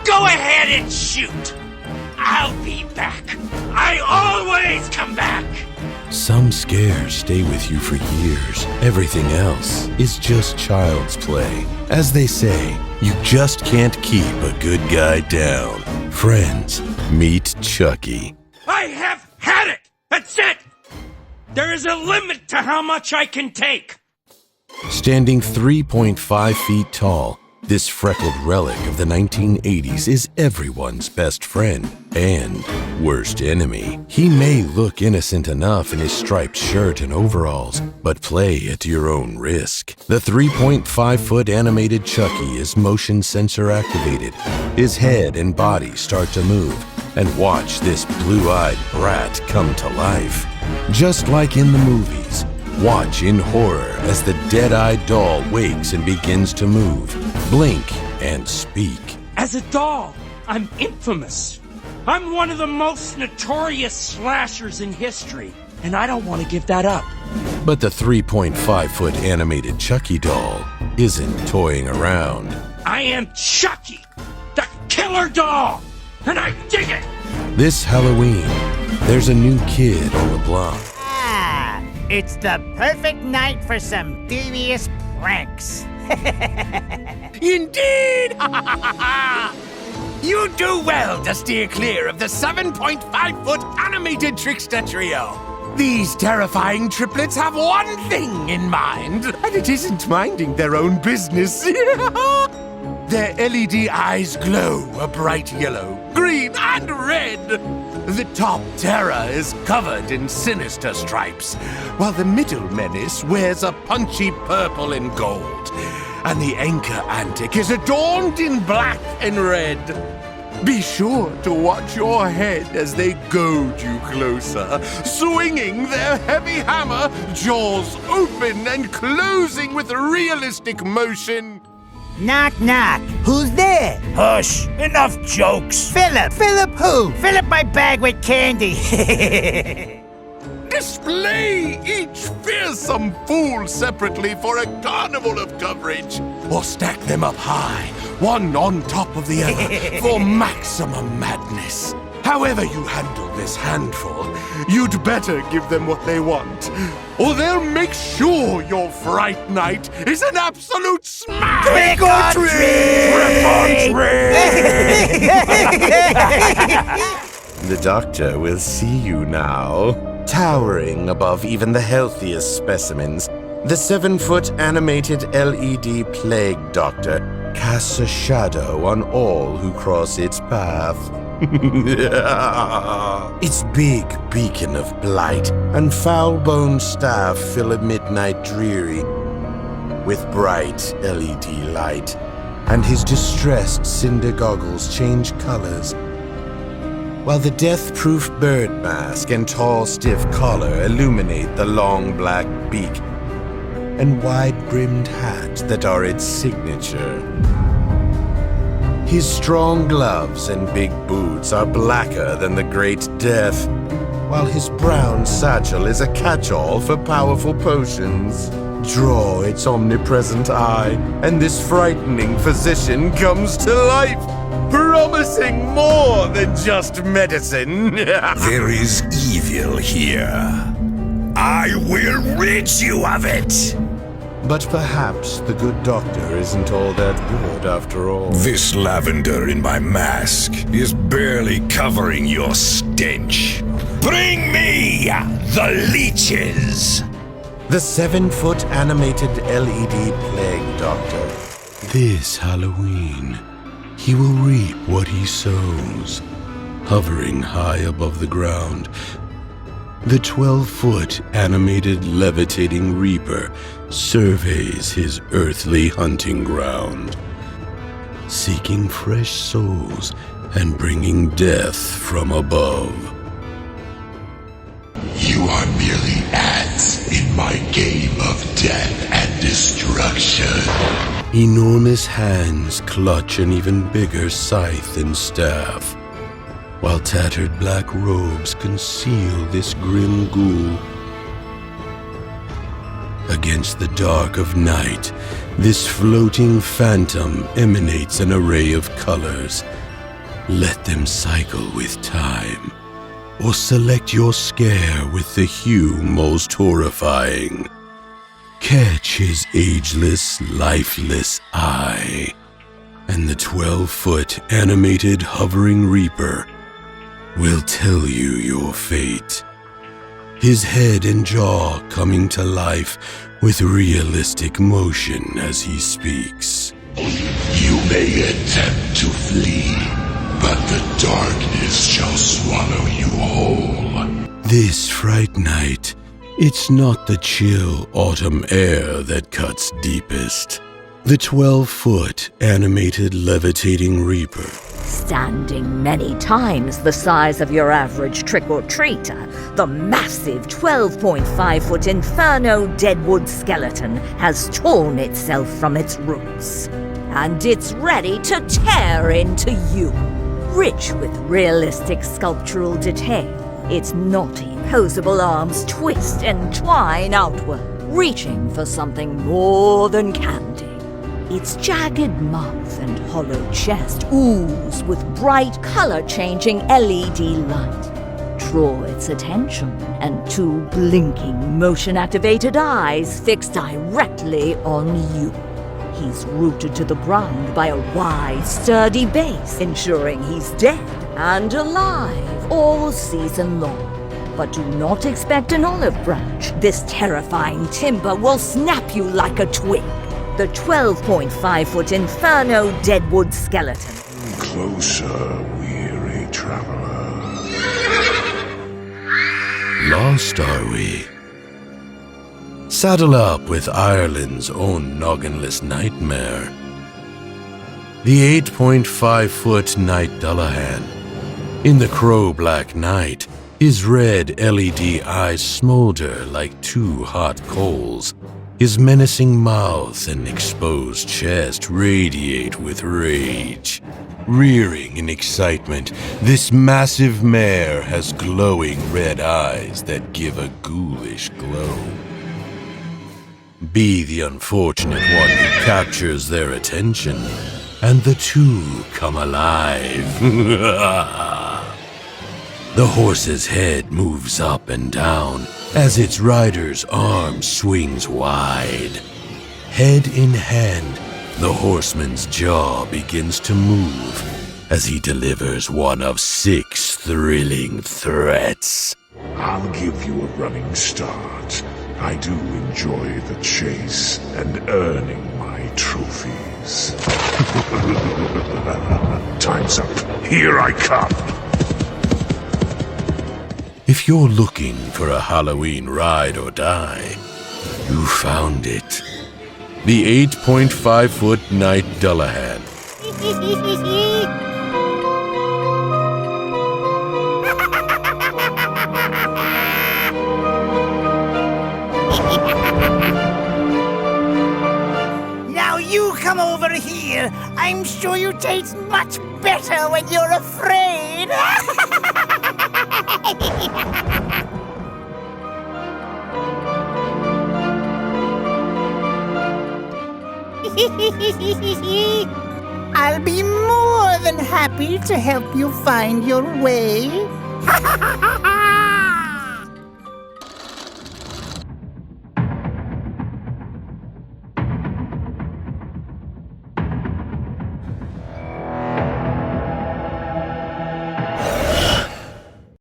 Go ahead and shoot! I'll be back. I always come back! Some scares stay with you for years. Everything else is just child's play. As they say, you just can't keep a good guy down. Friends, meet Chucky. I have had it! That's it! There is a limit to how much I can take! Standing 3.5 feet tall, this freckled relic of the 1980s is everyone's best friend and worst enemy. He may look innocent enough in his striped shirt and overalls, but play at your own risk. The 3.5-foot animated Chucky is motion sensor activated. His head and body start to move, and watch this blue-eyed brat come to life. Just like in the movies, watch in horror as the dead-eyed doll wakes and begins to move, blink, and speak. As a doll, I'm infamous. I'm one of the most notorious slashers in history, and I don't want to give that up. But the 3.5-foot animated Chucky doll isn't toying around. I am Chucky, the killer doll, and I dig it! This Halloween, there's a new kid on the block. It's the perfect night for some devious pranks. Indeed! You do well to steer clear of the 7.5-foot animated trickster trio. These terrifying triplets have one thing in mind, and it isn't minding their own business. Their LED eyes glow a bright yellow, green, and red. The top terror is covered in sinister stripes, while the middle menace wears a punchy purple and gold, and the anchor antic is adorned in black and red. Be sure to watch your head as they goad you closer, swinging their heavy hammer, jaws open and closing with realistic motion. Knock, knock. Who's there? Hush! Enough jokes! Philip. Philip who? Fill up my bag with candy. Display each fearsome fool separately for a carnival of coverage, or stack them up high, one on top of the other, for maximum madness. However you handle this handful, you'd better give them what they want, or they'll make sure your fright night is an absolute smash! Trick or treat! The doctor will see you now. Towering above even the healthiest specimens, the 7-foot animated LED plague doctor casts a shadow on all who cross its path. Its big beacon of blight and foul-boned staff fill a midnight dreary with bright LED light, and his distressed cinder goggles change colors, while the death-proof bird mask and tall, stiff collar illuminate the long black beak and wide-brimmed hat that are its signature. His strong gloves and big boots are blacker than the Great Death, while his brown satchel is a catch-all for powerful potions. Draw its omnipresent eye, and this frightening physician comes to life, promising more than just medicine. There is evil here. I will rid you of it! But perhaps the good doctor isn't all that good after all. This lavender in my mask is barely covering your stench. Bring me the leeches! The 7-foot animated LED plague doctor. This Halloween, he will reap what he sows. Hovering high above the ground, the 12-foot animated levitating reaper surveys his earthly hunting ground, seeking fresh souls and bringing death from above. You are merely ants in my game of death and destruction. Enormous hands clutch an even bigger scythe and staff, while tattered black robes conceal this grim ghoul. Against the dark of night, This floating phantom emanates an array of colors. Let them cycle with time, or select your scare with the hue most horrifying. Catch his ageless, lifeless eye, and the 12-foot animated hovering reaper will tell you your fate. His head and jaw coming to life with realistic motion as he speaks. You may attempt to flee, but the darkness shall swallow you whole. This fright night, it's not the chill autumn air that cuts deepest. The 12-foot animated levitating reaper. Standing many times the size of your average trick-or-treater, the massive 12.5-foot Inferno Deadwood skeleton has torn itself from its roots. And it's ready to tear into you. Rich with realistic sculptural detail, its knotty, posable arms twist and twine outward, reaching for something more than candy. Its jagged mouth and hollow chest ooze with bright color-changing LED light. Draw its attention, and two blinking, motion-activated eyes fix directly on you. He's rooted to the ground by a wide, sturdy base, ensuring he's dead and alive all season long. But do not expect an olive branch. This terrifying timber will snap you like a twig. The 12.5-foot Inferno Deadwood skeleton. Closer, weary traveler. Lost, are we? Saddle up with Ireland's own nogginless nightmare. The 8.5-foot Knight Dullahan. In the crow-black night, his red LED eyes smolder like two hot coals. His menacing mouth and exposed chest radiate with rage. Rearing in excitement, this massive mare has glowing red eyes that give a ghoulish glow. Be the unfortunate one who captures their attention, and the two come alive. The horse's head moves up and down as its rider's arm swings wide. Head in hand, the horseman's jaw begins to move as he delivers one of 6 thrilling threats. I'll give you a running start. I do enjoy the chase and earning my trophies. Time's up. Here I come. If you're looking for a Halloween ride or die, you found it. The 8.5-foot Knight Dullahan. Now you come over here. I'm sure you taste much better when you're afraid. I'll be more than happy to help you find your way.